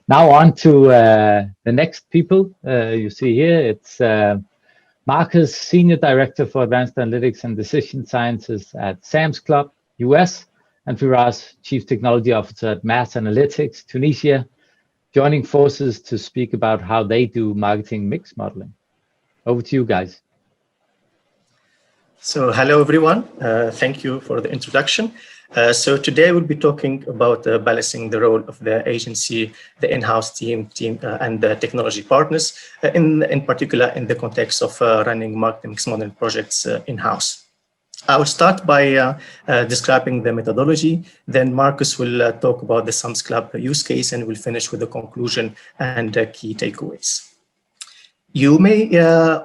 Now on to the next people you see here. It's Markus, Senior Director for Advanced Analytics and Decision Sciences at Sam's Club, US, and Firas, Chief Technology Officer at Mass Analytics, Tunisia, joining forces to speak about how they do marketing mix modeling. Over to you guys. So hello, everyone. Thank you for the introduction. So today we'll be talking about balancing the role of the agency, the in-house team, and the technology partners, in particular in the context of running marketing mix modeling projects in-house. I will start by describing the methodology. Then Markus will talk about the Sam's Club use case, and we'll finish with the conclusion and key takeaways. You may,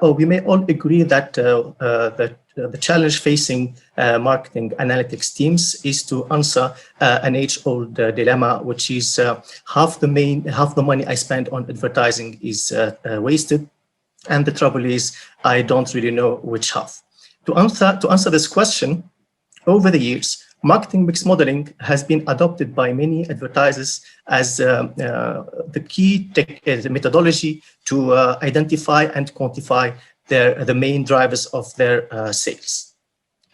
or we may all agree that the challenge facing marketing analytics teams is to answer an age-old dilemma, which is half the money I spend on advertising is wasted, and the trouble is I don't really know which half. To answer this question, over the years, marketing mix modeling has been adopted by many advertisers as the key methodology to identify and quantify the main drivers of their sales.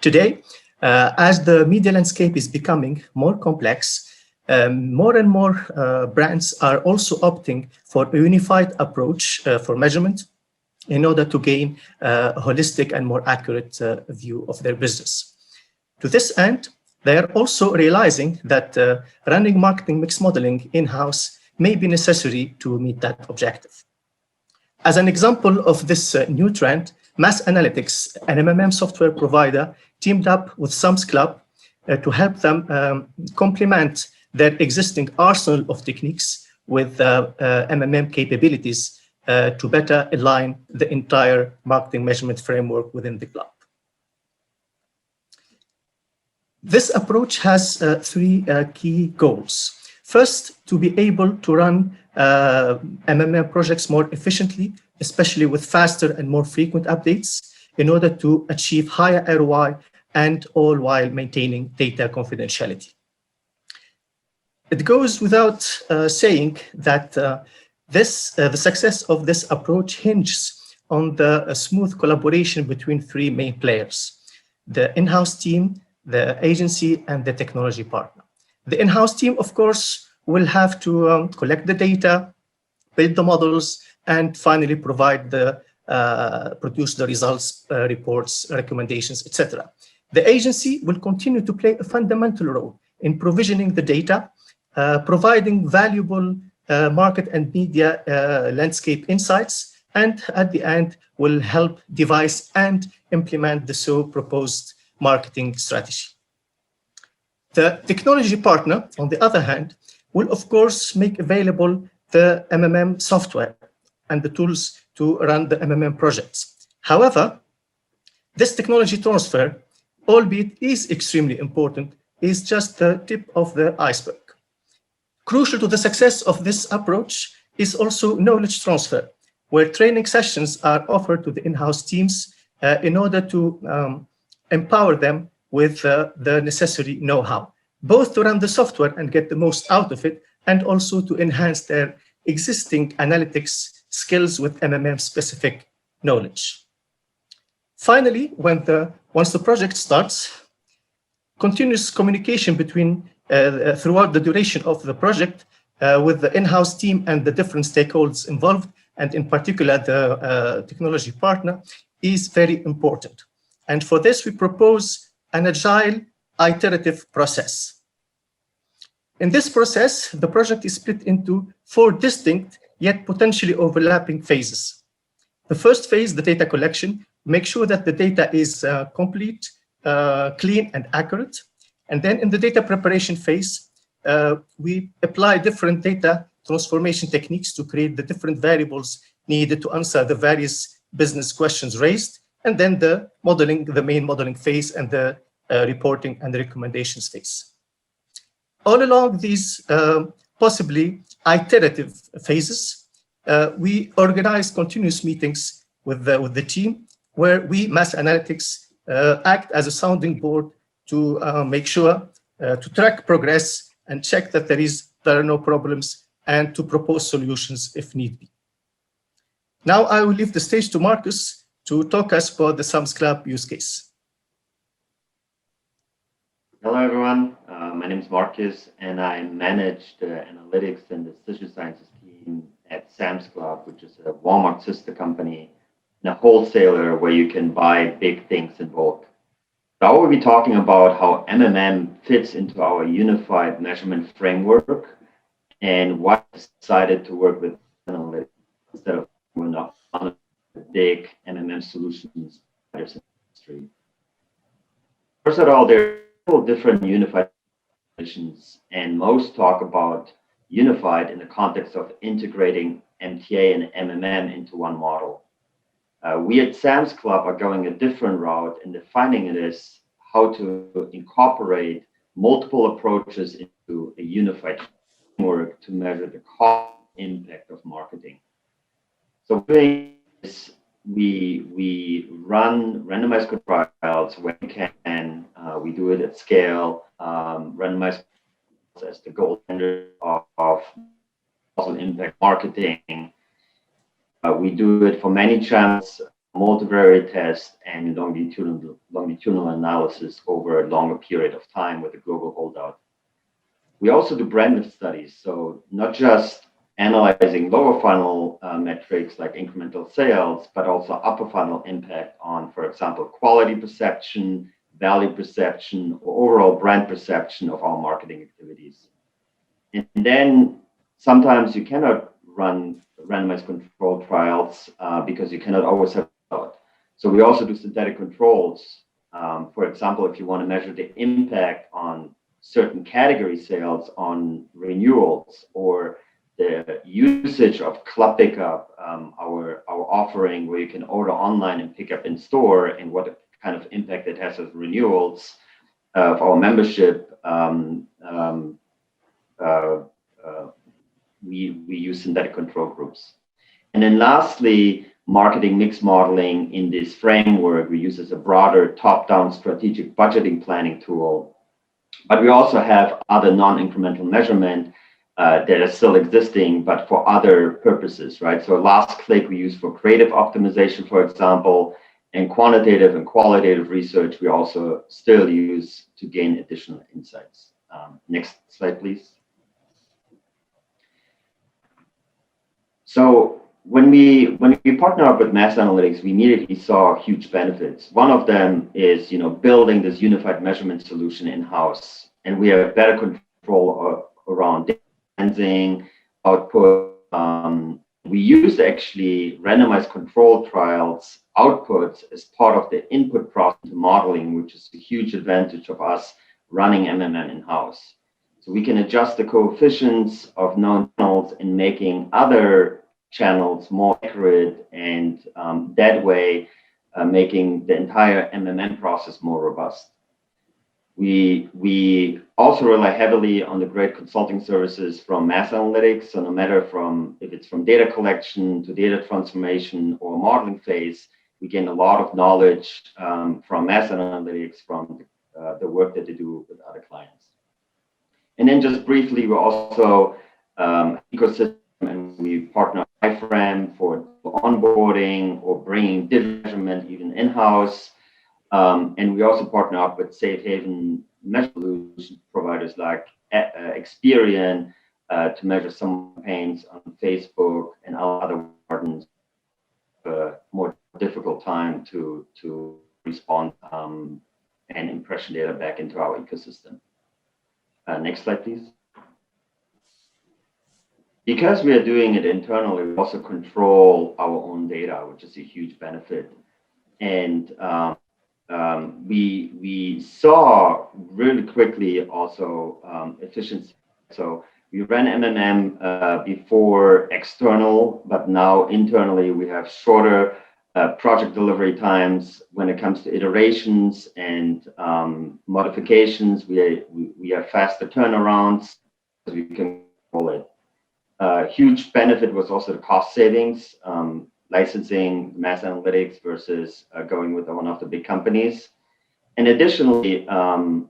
Today, as the media landscape is becoming more complex, more and more brands are also opting for a unified approach for measurement in order to gain a holistic and more accurate view of their business. To this end, they are also realizing that running marketing mix modeling in-house may be necessary to meet that objective. As an example of this new trend, Mass Analytics, an MMM software provider, teamed up with Sam's Club to help them complement their existing arsenal of techniques with MMM capabilities to better align the entire marketing measurement framework within the club. This approach has three key goals. First, to be able to run MMM projects more efficiently, especially with faster and more frequent updates, in order to achieve higher ROI, and all while maintaining data confidentiality. It goes without saying that the success of this approach hinges on the smooth collaboration between three main players: the in-house team, the agency, and the technology partner. The in-house team, of course, will have to collect the data, build the models, and finally provide produce the results, reports, recommendations, etc. The agency will continue to play a fundamental role in provisioning the data, providing valuable market and media landscape insights, and at the end will help devise and implement the so proposed marketing strategy. The technology partner, on the other hand, will of course make available the MMM software and the tools to run the MMM projects. However, this technology transfer, albeit is extremely important, is just the tip of the iceberg. Crucial to the success of this approach is also knowledge transfer, where training sessions are offered to the in-house teams in order to empower them with the necessary know-how, both to run the software and get the most out of it, and also to enhance their existing analytics skills with MMM-specific knowledge. Finally, once the project starts, continuous communication between throughout the duration of the project with the in-house team and the different stakeholders involved, and in particular the technology partner, is very important. And for this, we propose an agile iterative process. In this process, the project is split into 4 distinct yet potentially overlapping phases. The first phase, the data collection, make sure that the data is complete, clean, and accurate. And then in the data preparation phase, we apply different data transformation techniques to create the different variables needed to answer the various business questions raised. And then the modeling, the main modeling phase, and the reporting and the recommendations phase. All along these possibly iterative phases, we organize continuous meetings with the team, where we, Mass Analytics, act as a sounding board to make sure to track progress and check that there are no problems and to propose solutions if need be. Now I will leave the stage to Markus to talk us about the SAMS Club use case. Hello, everyone. My name is Markus, and I manage the analytics and decision sciences team at Sam's Club, which is a Walmart sister company and a wholesaler where you can buy big things in bulk. So I will be talking about how MMM fits into our unified measurement framework and why I decided to work with analytics instead of on big MMM solutions in the industry. First of all, there are different unified definitions, and most talk about unified in the context of integrating MTA and MMM into one model. We at Sam's Club are going a different route in defining it as how to incorporate multiple approaches into a unified framework to measure the cost impact of marketing. So doing this, we run randomized control trials when we can. We do it at scale. Randomized as the gold standard of impact marketing. We do it for many channels, multivariate tests, and longitudinal analysis over a longer period of time with a global holdout. We also do brand studies, so not just analyzing lower funnel metrics like incremental sales, but also upper funnel impact on, for example, quality perception, value perception, or overall brand perception of our marketing activities. And then sometimes you cannot run randomized control trials because you cannot always have it. So we also do synthetic controls. For example, if you want to measure the impact on certain category sales on renewals or the usage of Club Pickup, our offering where you can order online and pick up in store, and what kind of impact it has on renewals of our membership, we use synthetic control groups. And then lastly, marketing mix modeling in this framework we use as a broader top-down strategic budgeting planning tool. But we also have other non-incremental measurement that are still existing, but for other purposes, right? So last click we use for creative optimization, for example, and quantitative and qualitative research we also still use to gain additional insights. Next slide, please. So when we partner up with Mass Analytics, we immediately saw huge benefits. One of them is, building this unified measurement solution in-house, and we have better control around data cleansing, output. We use actually randomized control trials outputs as part of the input process modeling, which is a huge advantage of us running MMM in-house. So we can adjust the coefficients of known channels in making other channels more accurate, and that way making the entire MMM process more robust. We also rely heavily on the great consulting services from Mass Analytics. So no matter if it's from data collection to data transformation or modeling phase, we gain a lot of knowledge from Mass Analytics from the work that they do with other clients. And then just briefly, we're also ecosystem, and we partner with iframe for onboarding or bringing digital measurement even in-house. And we also partner up with safe haven measurement solution providers like Experian to measure some campaigns on Facebook and other partners. More difficult time to respond and impression data back into our ecosystem. Next slide, please. Because we are doing it internally, we also control our own data, which is a huge benefit. And we saw really quickly also efficiency. So we ran MMM before external, but now internally we have shorter project delivery times when it comes to iterations and modifications. We have faster turnarounds, so we can control it. Huge benefit was also the cost savings, licensing Mass Analytics versus going with one of the big companies. And additionally,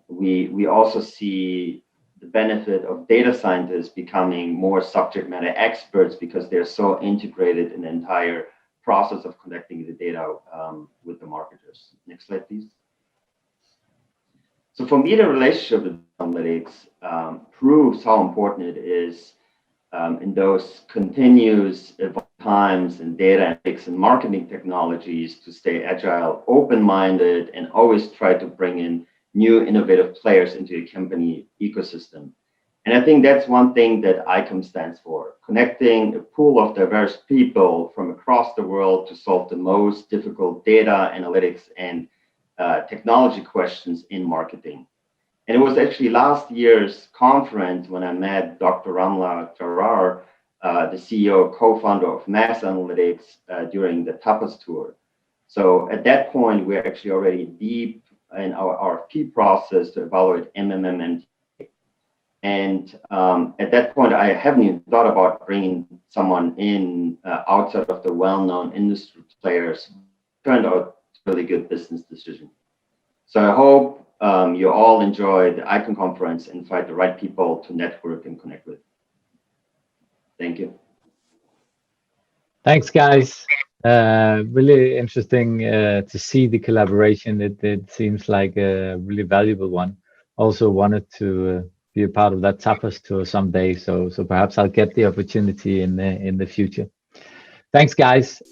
we also see the benefit of data scientists becoming more subject matter experts because they're so integrated in the entire process of connecting the data with the marketers. Next slide, please. So for me, the relationship with analytics proves how important it is in those continuous times in data analytics and marketing technologies to stay agile, open-minded, and always try to bring in new innovative players into a company ecosystem. And I think that's one thing that ICOM stands for, connecting a pool of diverse people from across the world to solve the most difficult data, analytics, and technology questions in marketing. And it was actually last year's conference when I met Dr. Ramla Jarar, the CEO, co-founder of Mass Analytics, during the Tapas tour. So at that point, we're actually already deep in our RFP process to evaluate MMM. And at that point, I haven't even thought about bringing someone in outside of the well-known industry players. Turned out a really good business decision. So I hope you all enjoy the ICON conference and find the right people to network and connect with. Thank you. Thanks, guys. Really interesting to see the collaboration. It seems like a really valuable one. Also wanted to be a part of that Tapas tour someday. So perhaps I'll get the opportunity in the future. Thanks, guys.